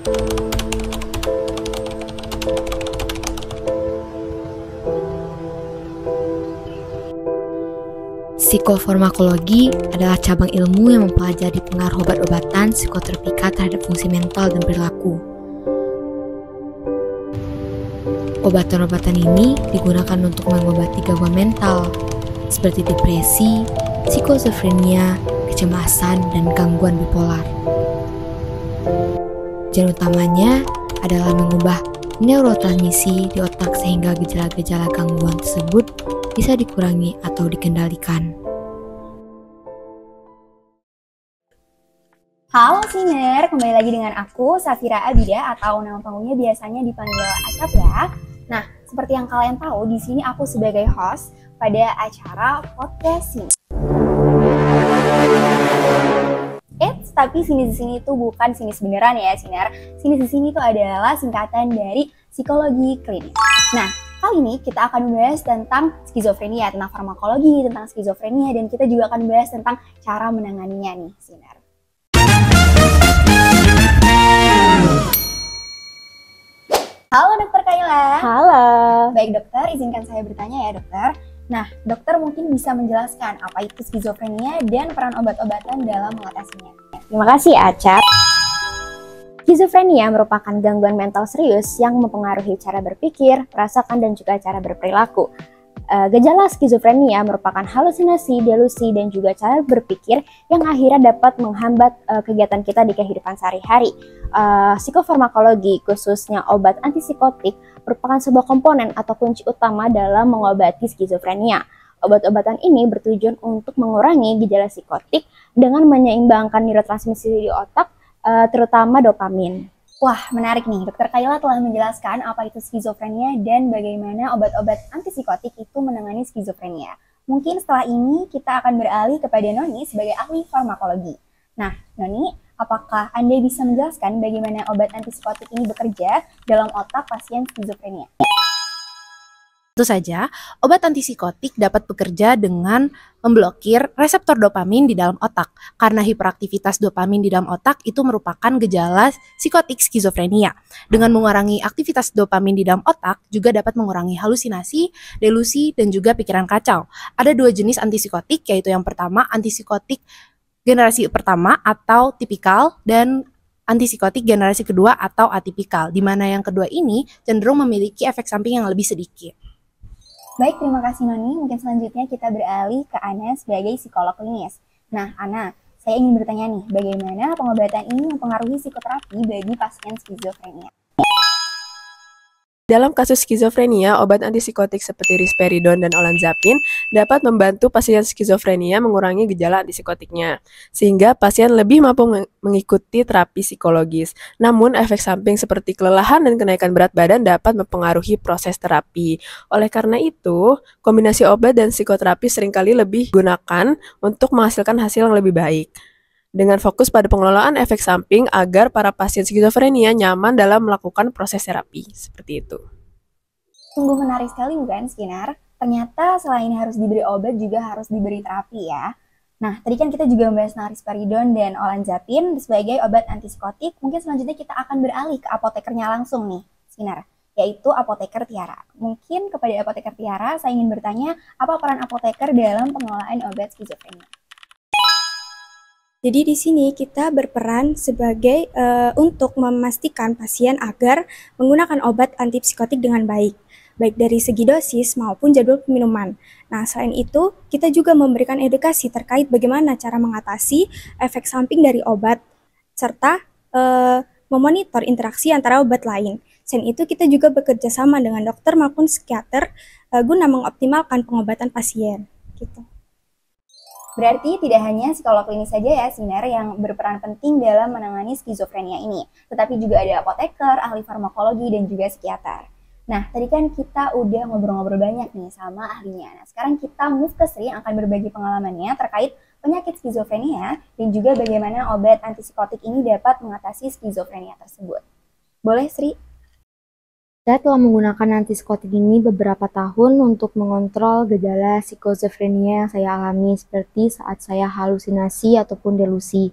Psikofarmakologi adalah cabang ilmu yang mempelajari pengaruh obat-obatan psikotropika terhadap fungsi mental dan perilaku. Obatan-obatan ini digunakan untuk mengobati gangguan mental, seperti depresi, skizofrenia, kecemasan, dan gangguan bipolar. Tujuan utamanya adalah mengubah neurotransmisi di otak sehingga gejala-gejala gangguan tersebut bisa dikurangi atau dikendalikan. Halo Siner, kembali lagi dengan aku, Safira Abida, atau nama panggungnya biasanya dipanggil Acap ya. Nah, seperti yang kalian tahu, di sini aku sebagai host pada acara podcast Siner. Tapi Sinis di sini itu bukan Sinis beneran ya, Siner. Sinis di sini itu adalah singkatan dari psikologi klinis. Nah, kali ini kita akan membahas tentang skizofrenia, tentang farmakologi, tentang skizofrenia, dan kita juga akan membahas tentang cara menanganinya nih, Siner. Halo Dokter Kayla. Halo. Baik dokter, izinkan saya bertanya ya dokter. Nah, dokter mungkin bisa menjelaskan apa itu skizofrenia dan peran obat-obatan dalam mengatasinya. Terima kasih Acap. Skizofrenia merupakan gangguan mental serius yang mempengaruhi cara berpikir, perasaan, dan juga cara berperilaku. Gejala skizofrenia merupakan halusinasi, delusi, dan juga cara berpikir yang akhirnya dapat menghambat kegiatan kita di kehidupan sehari-hari. Psikofarmakologi, khususnya obat antipsikotik, merupakan sebuah komponen atau kunci utama dalam mengobati skizofrenia. Obat-obatan ini bertujuan untuk mengurangi gejala psikotik dengan menyeimbangkan neurotransmisi di otak, terutama dopamin. Wah, menarik nih. Dokter Kayla telah menjelaskan apa itu skizofrenia dan bagaimana obat-obat antipsikotik itu menangani skizofrenia. Mungkin setelah ini kita akan beralih kepada Noni sebagai ahli farmakologi. Nah, Noni, apakah Anda bisa menjelaskan bagaimana obat antipsikotik ini bekerja dalam otak pasien skizofrenia? Tentu saja, obat antipsikotik dapat bekerja dengan memblokir reseptor dopamin di dalam otak. Karena hiperaktivitas dopamin di dalam otak itu merupakan gejala psikotik skizofrenia. Dengan mengurangi aktivitas dopamin di dalam otak, juga dapat mengurangi halusinasi, delusi, dan juga pikiran kacau. Ada dua jenis antipsikotik, yaitu yang pertama antipsikotik generasi pertama atau tipikal, dan antipsikotik generasi kedua atau atipikal, di mana yang kedua ini cenderung memiliki efek samping yang lebih sedikit. Baik, terima kasih Noni. Mungkin selanjutnya kita beralih ke Ana sebagai psikolog klinis. Nah, Ana, saya ingin bertanya nih, bagaimana pengobatan ini mempengaruhi psikoterapi bagi pasien skizofrenia? Dalam kasus skizofrenia, obat antipsikotik seperti risperidon dan olanzapin dapat membantu pasien skizofrenia mengurangi gejala antipsikotiknya, sehingga pasien lebih mampu mengikuti terapi psikologis. Namun, efek samping seperti kelelahan dan kenaikan berat badan dapat mempengaruhi proses terapi. Oleh karena itu, kombinasi obat dan psikoterapi seringkali lebih digunakan untuk menghasilkan hasil yang lebih baik, dengan fokus pada pengelolaan efek samping agar para pasien skizofrenia nyaman dalam melakukan proses terapi. Seperti itu. Sungguh menarik sekali bukan, Skinner? Ternyata selain harus diberi obat juga harus diberi terapi ya. Nah, tadi kan kita juga membahas risperidon dan olanzapin sebagai obat antipsikotik. Mungkin selanjutnya kita akan beralih ke apotekernya langsung nih, Skinner, yaitu apoteker Tiara. Mungkin kepada apoteker Tiara, saya ingin bertanya, apa peran apoteker dalam pengelolaan obat skizofrenia? Jadi di sini kita berperan sebagai untuk memastikan pasien agar menggunakan obat antipsikotik dengan baik dari segi dosis maupun jadwal peminuman. Nah, selain itu kita juga memberikan edukasi terkait bagaimana cara mengatasi efek samping dari obat serta memonitor interaksi antara obat lain. Selain itu kita juga bekerja sama dengan dokter maupun psikiater guna mengoptimalkan pengobatan pasien. Gitu. Berarti tidak hanya psikolog klinis saja ya, Siner, yang berperan penting dalam menangani skizofrenia ini, tetapi juga ada apoteker, ahli farmakologi, dan juga psikiater. Nah, tadi kan kita udah ngobrol-ngobrol banyak nih sama ahlinya. Nah, sekarang kita move ke Sri yang akan berbagi pengalamannya terkait penyakit skizofrenia dan juga bagaimana obat antipsikotik ini dapat mengatasi skizofrenia tersebut. Boleh, Sri? Saya telah menggunakan antipsikotik ini beberapa tahun untuk mengontrol gejala skizofrenia yang saya alami seperti saat saya halusinasi ataupun delusi.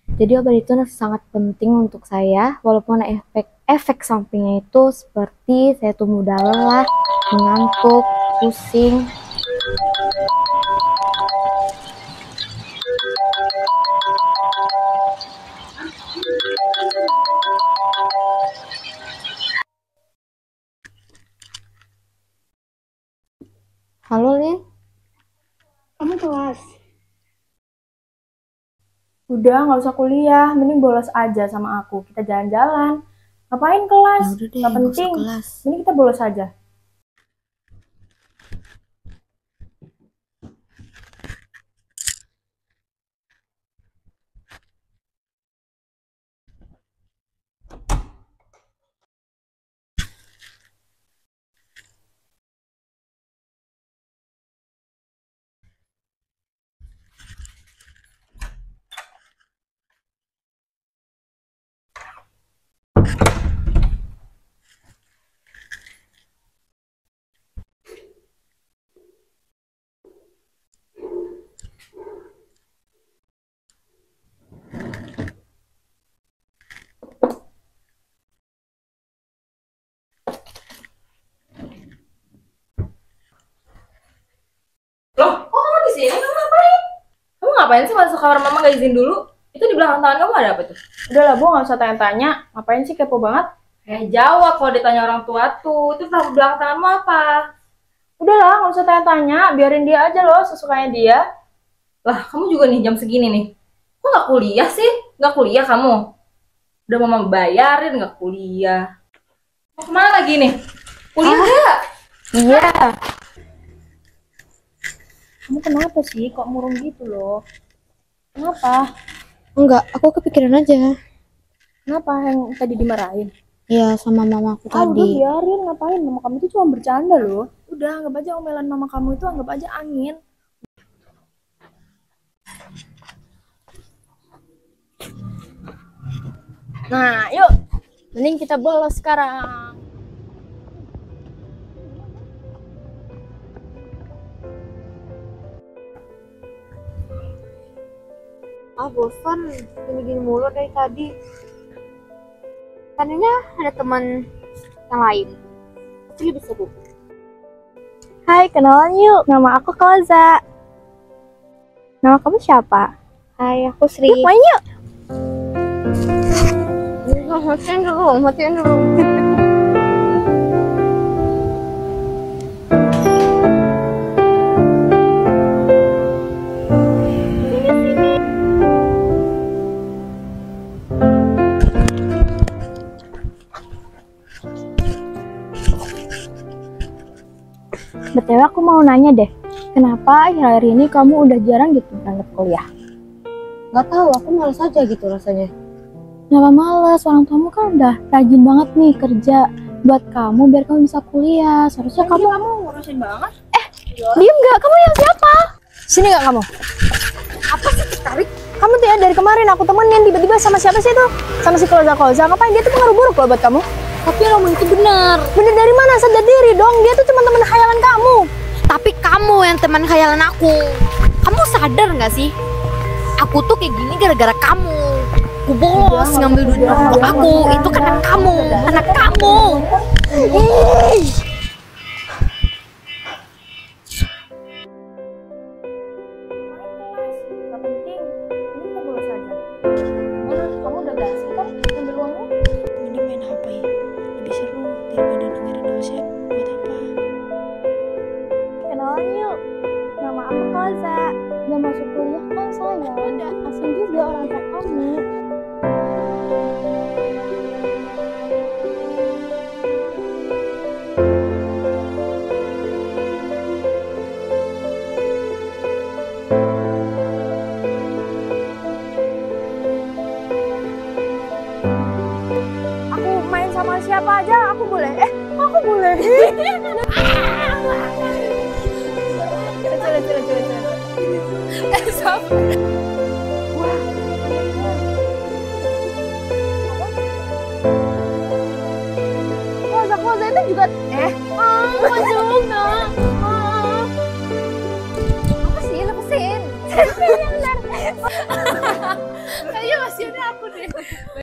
Jadi obat itu sangat penting untuk saya, walaupun efek sampingnya itu seperti saya tuh mudah lelah, mengantuk, pusing. Halo Lin, Kamu kelas? Udah, nggak usah kuliah. Mending bolos aja sama aku. Kita jalan-jalan. Ngapain kelas? ya udah deh, Nggak nggak usah penting. kelas. Mending kita bolos aja. Loh, kok kamu di sini? Kamu ngapain? Kamu ngapain sih masuk kamar mama gak izin dulu? Itu di belakang tangan kamu ada apa tuh? Udah lah, Bu, nggak usah tanya-tanya. Ngapain sih kepo banget? Jawab kalau ditanya orang tua tuh. Itu di belakang tanganmu apa? Udah lah, nggak usah tanya-tanya. Biarin dia aja loh, sesukanya dia. Lah, kamu juga nih jam segini nih. Kok gak kuliah sih? Gak kuliah kamu? Udah mama bayarin gak kuliah. Mau kemana lagi nih? Kuliah gak? Iya. Kamu kenapa sih? Kok murung gitu loh? Kenapa? Enggak, aku kepikiran aja. Kenapa yang tadi dimarahin? Ya sama mama aku Ah, udah tadi. biarin, ngapain? Mama kamu itu cuma bercanda loh. Udah, anggap aja omelan mama kamu itu anggap aja angin. Nah, yuk. Mending kita bolos sekarang. Ah bosan, gini-gini mulu dari tadi. Tadinya ada teman yang lain, itu lebih seru. Hai, kenalan yuk. Nama aku Koza. Nama kamu siapa? Hai, aku Sri. Yuk, main yuk. Matiin dulu. BTW aku mau nanya deh. Kenapa akhir-akhir ini kamu udah jarang gitu berangkat kuliah? Gak tahu, aku malas aja gitu rasanya. Kenapa males? Orang tuamu kan udah rajin banget nih kerja buat kamu biar kamu bisa kuliah. Seharusnya kamu ngurusin banget. diem gak? Kamu yang siapa? Sini gak kamu? Apa sih tertarik? Kamu tuh ya dari kemarin aku temenin tiba-tiba sama siapa sih tuh? Sama si Koza. Ngapain? Dia tuh pengaruh buruk loh buat kamu. Tapi yang ngomong itu benar. Bener dari mana? Sadar diri dong. Dia tuh cuma temen khayalan kamu. Tapi kamu yang teman khayalan aku. Kamu sadar nggak sih? Aku tuh kayak gini gara-gara kamu. Aku bolos ngambil duit untuk aku. Itu karena kamu. Karena kamu. Gak penting. Ini kita bolos aja. Kamu udah gak sih kan ngambil uangnya? Mending main HP, lebih seru daripada dengerin dosen. Buat apa? Kenalan yuk. Nama aku Koza. Gak masuk kuliah kan saya. Udah, asing juga orang tua kamu. Aku main sama siapa aja aku boleh. Aku boleh. Koza itu juga mau juga. Apa sih lepasin? Kayaknya masih deh.